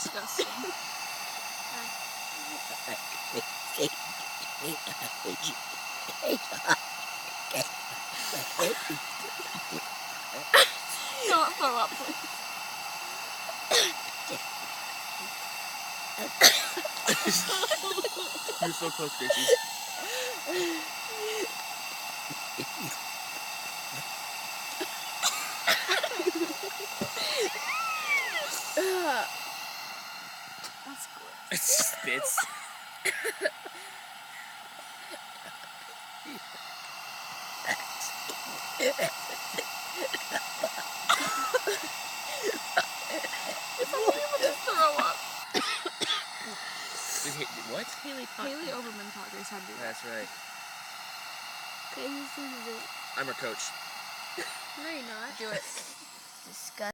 disgusting. Don't throw up, please. You're so close, Gracie. That's gross. It spits. It's only able to throw up. What? Haley Overman taught Grace how to do that. That's right. Okay, who's doing it? I'm her coach. No, you're not. Do it. Disgusting.